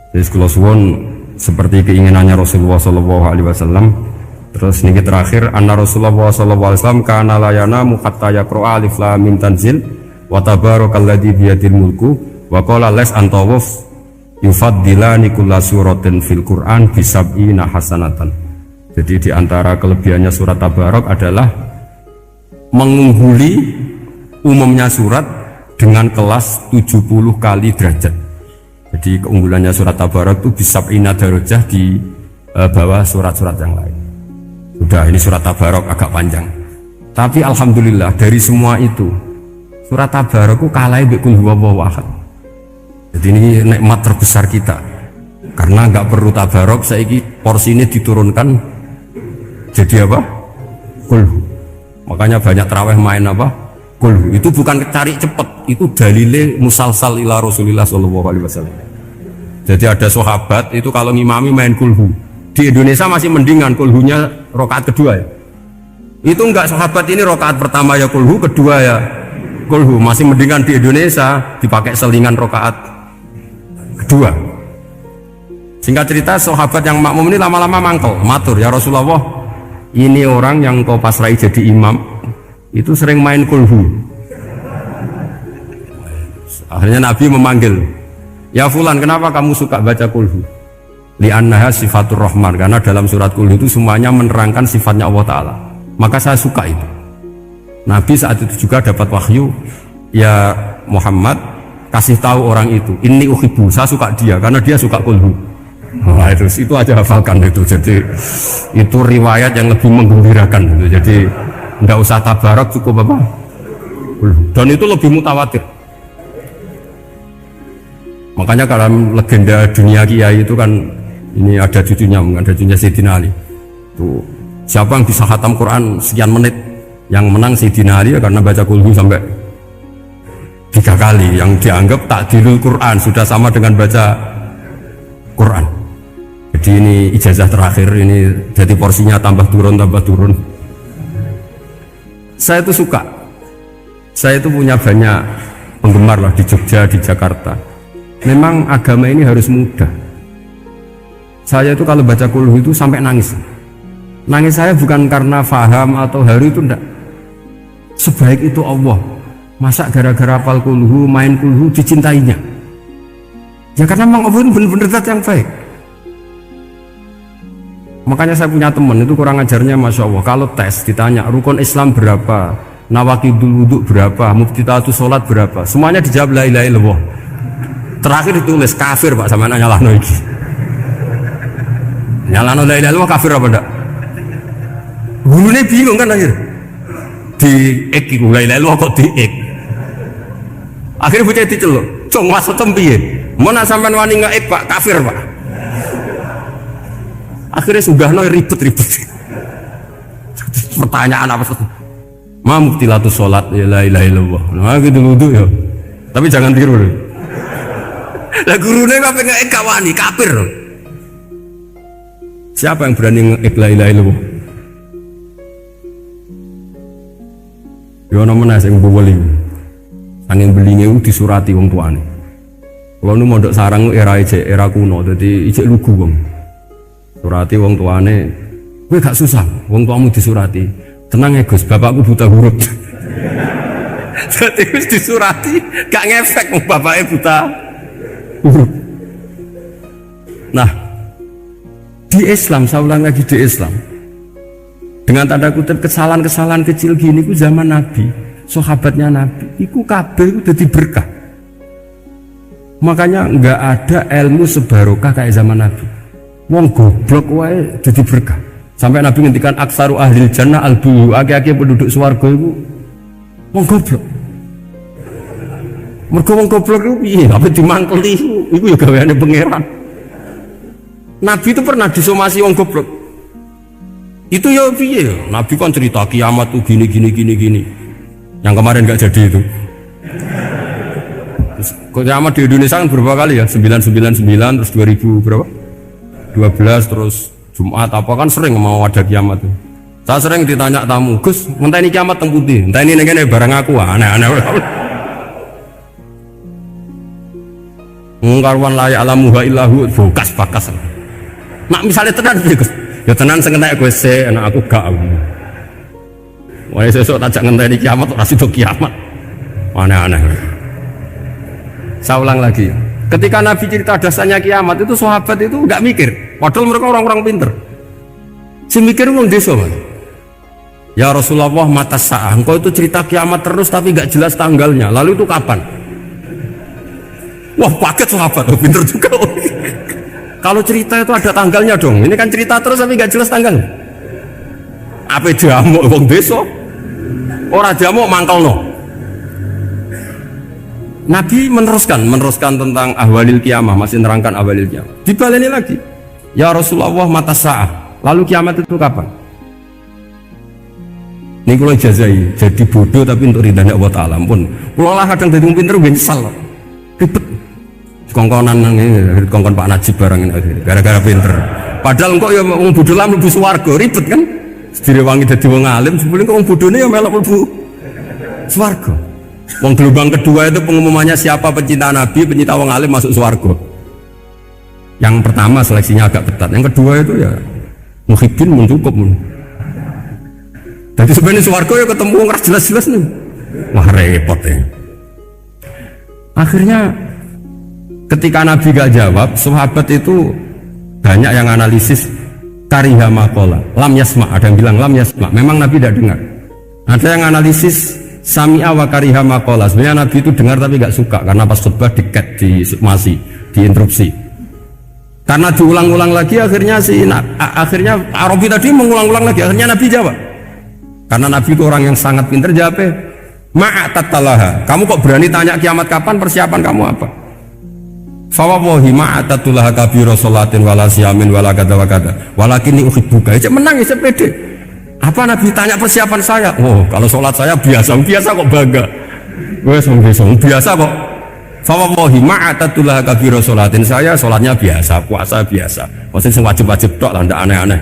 Jadi kula suwun seperti keinginannya Rasulullah sallallahu alaihi wasallam. Terus niki terakhir anna Rasulullah sallallahu alaihi wasallam kana la yanamu hatta yaqra alif lam mim tanzil wa tabarakalladzi biyadil mulku wa qala las antawuf yufaddilani kulla suratin fil Qur'an bi sab'ina hasanatan. Jadi di antara kelebihannya surat Tabarak adalah mengungguli umumnya surat dengan kelas 70 kali derajat. Jadi keunggulannya surat Tabarak itu bisa sab'ina darajah di bawah surat-surat yang lain. Sudah, ini surat Tabarak agak panjang. Tapi alhamdulillah dari semua itu surat Tabarak itu kalah bi qul huwallahu ahad. Jadi ini nikmat terbesar kita. Karena nggak perlu Tabarak, saiki porsi ini diturunkan jadi apa? Kulhu. Makanya banyak tarawih main apa? Kulhu. Itu bukan cari cepet, itu dalile musalsal ila Rasulillah sallallahu alaihi wasallam. Jadi ada sahabat itu kalau ngimami main kulhu. Di Indonesia masih mendingan kulhunya rakaat kedua ya. Itu enggak, sahabat ini rakaat pertama ya kulhu, kedua ya kulhu. Masih mendingan di Indonesia dipakai selingan rakaat kedua. Singkat cerita sahabat yang makmum ini lama-lama mangkel, matur, ya Rasulullah, ini orang yang kau pasrai jadi imam itu sering main kulhu. Akhirnya Nabi memanggil, ya fulan, kenapa kamu suka baca kulhu? Li'annaha sifatur rahman, karena dalam surat kulhu itu semuanya menerangkan sifatnya Allah Ta'ala, maka saya suka itu. Nabi saat itu juga dapat wahyu, ya Muhammad, kasih tahu orang itu, inni uhibbu, saya suka dia karena dia suka kulhu. Nah, itu aja hafalkan itu. Jadi itu riwayat yang lebih menggembirakan gitu. Jadi enggak usah Tabarak, cukup apa? Dan itu lebih mutawatir. Makanya dalam legenda dunia kiai itu kan ini ada cucunya Sayyidina Ali. Tuh, siapa yang bisa khatam Quran sekian menit, yang menang Sayyidina Ali ya, karena baca kulhu sampai 3 kali. Yang dianggap takdilul Quran, sudah sama dengan baca Quran. Jadi ini ijazah terakhir, ini jadi porsinya tambah turun. Saya itu suka, saya itu punya banyak penggemar lah di Jogja, di Jakarta. Memang agama ini harus mudah. Saya itu kalau baca kulhu itu sampai nangis. Nangis saya bukan karena faham atau haru, itu enggak. Sebaik itu Allah, masa gara-gara hafal kulhu, main kulhu dicintainya? Ya karena memang Allah itu benar-benar zat yang baik. Makanya saya punya teman itu kurang ajarnya Masya Allah. Kalau tes ditanya rukun Islam berapa, nawaqidul wudhu berapa, muftitatus sholat berapa, semuanya dijawab la ilaha illallah. Terakhir ditulis kafir Pak, sama nyalano iki. Nyalano la ilaha illallah kafir apa enggak? Gulunya bingung kan akhir. Di ek iku la ilaha illallah kok di ek. Akhirnya bocah diceluk, "Cung maksudem piye? Mun sampean wani ngek Pak, kafir Pak." Akhirnya sudah ribet-ribet. Pertanyaan apa sih? Ma muktilatus sholat ya la ilaha illallah. Nah gitu wudu ya. Tapi jangan tiru. Lah gurune kok pengen wani kafir. Siapa yang berani ngek la ilaha illallah? Yo ana menas sing beli. Angin belinge disurati wong tuane. Kalau nu mondok sarang era kuno, jadi ijek lugu wong. Surati wong tuane, kowe gak susah, wong tuamu disurati. Tenang ya Gus, bapakku buta huruf. Jadi wis disurati, gak ngefek wong bapaknya buta huruf. Nah, di Islam, saya ulang lagi di Islam, dengan tanda kutip kesalahan-kesalahan kecil gini ku zaman Nabi, sahabatnya Nabi, iku kabeh udah berkah. Makanya nggak ada ilmu sebarokah kayak zaman Nabi. Wong goblok wae jadi berkah. Sampai Nabi ngendikan aksaru ahli jannah albu, aki-aki penduduk swarga iku wong goblok. Mergo wong goblok iku piye? Apa dimangkeli iku ya gaweane pangeran. Nabi itu pernah disomasi wong goblok. Itu ya piye? Nabi kan cerita kiamat tuh gini. Yang kemarin nggak jadi itu. Terus kiamat di Indonesia kan berapa kali ya? 999 terus 2000 berapa? 12 terus Jumat apa kan sering mau ada kiamat tuh. Saya sering ditanya tamu, Gus, ngenteni kiamat teng pundi? Enteni ning kene barang aku aneh-aneh. Ngkarwan la ya'lamuha illahu bokas bakas. Nak misalnya tenan ya tenan sing entek kowe se anak aku gak. Wah sesuk tak ngenteni kiamat ora sido kiamat. Aneh-aneh. Saya ulang lagi. Ketika Nabi cerita dasarnya kiamat itu sahabat itu enggak mikir. Padahal mereka orang-orang pinter. Si mikir wong desa, Mas. Ya Rasulullah mata sa'ah. Engkau itu cerita kiamat terus tapi enggak jelas tanggalnya. Lalu itu kapan? Wah paket sahabat, pinter juga. Kalau cerita itu ada tanggalnya dong. Ini kan cerita terus tapi enggak jelas tanggal. Apa diamuk wong desa? Ora diamuk mangkelno. Nabi meneruskan tentang ahwalil kiamah, masih nerangkan ahwalil kiamah. Dibaleni lagi. Ya Rasulullah mata sa'ah. Lalu kiamat itu kapan? Ini kalau jazai jadi bodoh tapi untuk ridhanya Allah Ta'ala pun. Kalau lah kadang jadi pinter gue nyesal. Ribet. Kongkonan ini, kongkon Pak Najib barang ini gara-gara pinter. Padahal kok ya wong bodoh lah mlebu swarga, ribet kan? Direwangi dadi wong alim, sebelum kok wong bodone ya melok mlebu swarga. Wong gelombang kedua itu pengumumannya siapa pencinta Nabi, pencinta wong alim masuk swarga. Yang pertama seleksinya agak ketat, yang kedua itu ya muhibbin mencukup. Jadi sebenarnya swarga ya ketemu wong jelas-jelas nih. Wah repot ya. Akhirnya ketika Nabi gak jawab, sahabat itu banyak yang analisis kariha maqala, lam yasma, ada yang bilang lam yasma, memang Nabi tidak dengar. Ada yang analisis sami'a wa kariha maqala, sebenarnya Nabi itu dengar tapi gak suka karena pas khutbah diket, diinterupsi. Karena diulang-ulang lagi akhirnya akhirnya Arabi tadi mengulang-ulang lagi, akhirnya Nabi jawab. Karena Nabi itu orang yang sangat pintar, jawabnya ma'atatalaha, kamu kok berani tanya kiamat kapan, persiapan kamu apa? Fawawahi ma'atatulaha kabiro sholatin wala siyamin wala kata wa kata walakin uhibbuka. Itu menang ya pede. Apa Nabi tanya persiapan saya? Oh kalau sholat saya biasa kok bangga. Biasa kok. Fawawahi ma'atatulaha kabiro sholatin, saya sholatnya biasa, puasa biasa. Maksudnya wajib-wajib tok lah, tidak aneh-aneh.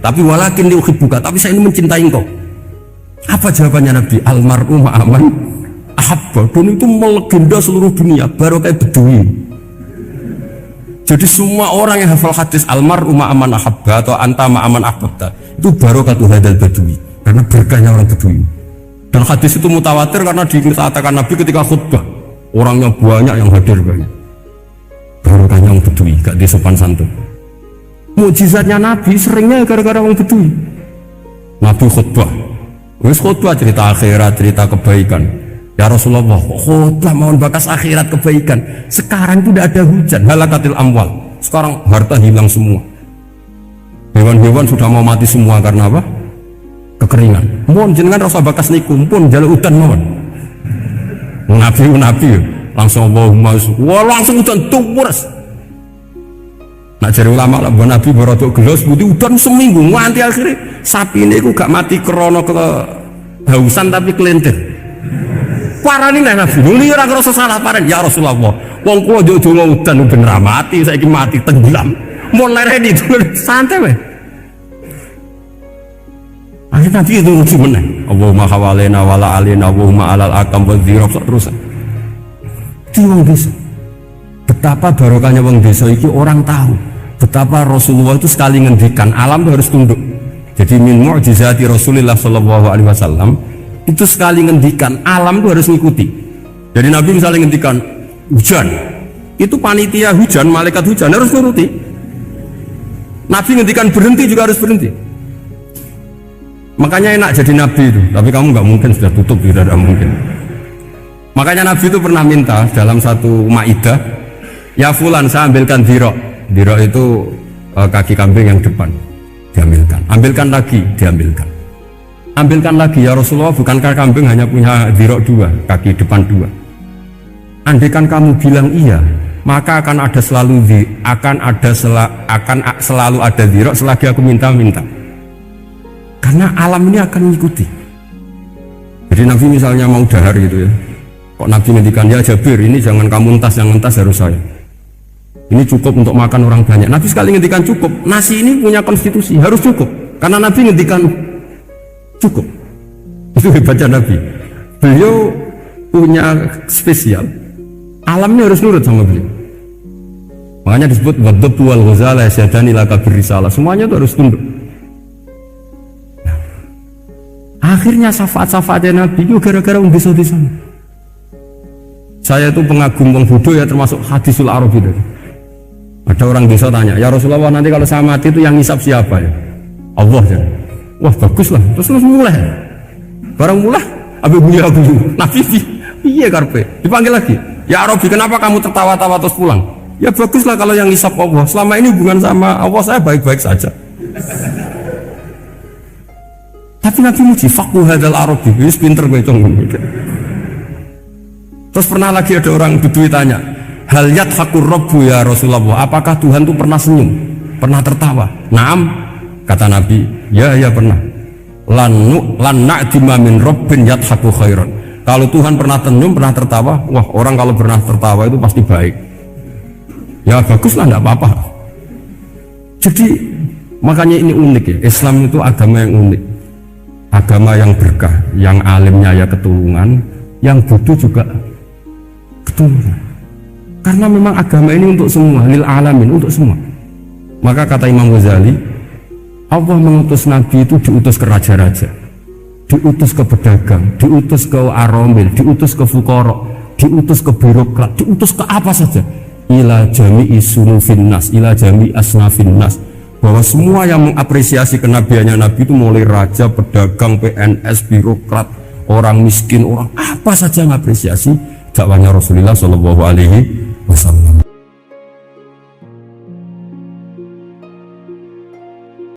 Tapi walakin uhibbuka, tapi saya ini mencintai engkau. Apa jawabannya Nabi? Almar'u ma'aman ahabba. Dan itu melegenda seluruh dunia, baru kayak Bedui. Jadi semua orang yang hafal hadis almar'u ma'aman ahabba atau anta ma'aman ahbabta, itu barokatuh hadal Bedui, karena berkahnya orang Bedui. Dan hadis itu mutawatir karena dikatakan Nabi ketika khutbah, orangnya banyak yang hadir banyak. Barokahnya orang Bedui, gak disopan santun. Mukjizatnya Nabi seringnya gara-gara orang Bedui. Nabi khutbah, wis khutbah cerita akhirat, cerita kebaikan. Ya Rasulullah, khutbah mohon bakas akhirat kebaikan. Sekarang itu tidak ada hujan, halakatil amwal. Sekarang harta hilang semua. Hewan-hewan sudah mau mati semua karena apa? Kekeringan. Mohon jenengan rasa bakas niku pun jaluk udan mohon. Nabi langsung Allahumma langsung udan tuwurs. Nak jare ulama lah Nabi barodok gelos putih udan seminggu nganti akhirnya sapi ini gak mati krono kehausan tapi kelentir. Parani nek Nabi nuli ora ngrasa salah paran ya Rasulullah. Wong kula yo donga udan ben ra mati, saiki mati tenggelam. Mun lereni itu santai wae. Akhirnya Nabi itu lucu meneh. Allahumma hawalena wala alina Allahumma alal akam wa dzirab terus. Itu wong desa. Betapa barokahnya wong desa iki orang tahu. Betapa Rasulullah itu sekali ngendikan alam itu harus tunduk. Jadi min mu'jizati Rasulullah sallallahu alaihi wasallam itu sekali ngendikan alam itu harus ngikuti. Jadi Nabi misalnya ngendikan hujan, itu panitia hujan, malaikat hujan harus nuruti. Nabi ngendikan berhenti juga harus berhenti. Makanya enak jadi Nabi itu, tapi kamu nggak mungkin sudah tutup, tidak ada mungkin. Makanya Nabi itu pernah minta dalam satu maidah, ya fulan saya ambilkan dirok. Dirok itu kaki kambing yang depan, diambilkan. Ambilkan lagi, diambilkan. Ambilkan lagi ya Rasulullah, bukankah kambing hanya punya dirok dua, kaki depan dua? Andaikan kamu bilang iya, maka akan selalu ada dirok selagi aku minta-minta. Karena alam ini akan mengikuti. Jadi Nabi misalnya mau dahar gitu ya, kok Nabi ngendikan ya Jabir ini jangan kamu entas, yang entas harus saya. Ini cukup untuk makan orang banyak. Nabi sekali ngendikan cukup. Nasi ini punya konstitusi, harus cukup. Karena Nabi ngendikan cukup. Itu hebatnya Nabi. Beliau punya spesial. Alamnya harus nurut sama beliau. Makanya disebut wadhabu wal ghazala yasyadani laka birrisalah. Semuanya itu harus tunduk. Nah, akhirnya syafaat-syafaatnya Nabi itu gara-gara desa-desa. Saya itu pengagum wong Buddha ya, termasuk hadisul Arabi tadi. Ada orang desa tanya, ya Rasulullah nanti kalau saya mati itu yang ngisap siapa ya? Allah ya. Wah bagus lah, terus mulai. Barang mulai, abe bunyi Nabi iya karpe, dipanggil lagi. Ya Arabi kenapa kamu tertawa-tawa terus pulang? Ya baguslah kalau yang ngisap Allah. Selama ini hubungan sama Allah saya baik-baik saja. Tapi Nabi muji faqhu hadzal Arabi, wis pinter kowe cung. Terus pernah lagi ada orang Bedui tanya, hal yadhakur rabbu ya Rasulullah, apakah Tuhan itu pernah senyum, pernah tertawa? Naam, kata Nabi, ya pernah. Lan na'dima min rabbin yadhaku khairan. Kalau Tuhan pernah senyum, pernah tertawa, wah orang kalau pernah tertawa itu pasti baik. Ya baguslah, enggak apa-apa. Jadi makanya ini unik ya, Islam itu agama yang unik, agama yang berkah, yang alimnya ya ketulungan, yang bodoh juga ketulungan. Karena memang agama ini untuk semua, lil alamin, untuk semua. Maka kata Imam Ghazali, Allah mengutus Nabi itu diutus ke raja-raja, diutus ke pedagang, diutus ke aromil, diutus ke fukara, diutus ke birokrat, diutus ke apa saja. Ila jami'i sunufin nas, ila jami'i asnafin nas. Bahwa semua yang mengapresiasi kenabiannya Nabi itu mulai raja, pedagang, PNS, birokrat, orang miskin, orang apa saja mengapresiasi dakwahnya Rasulullah Shallallahu Alaihi Wasallam.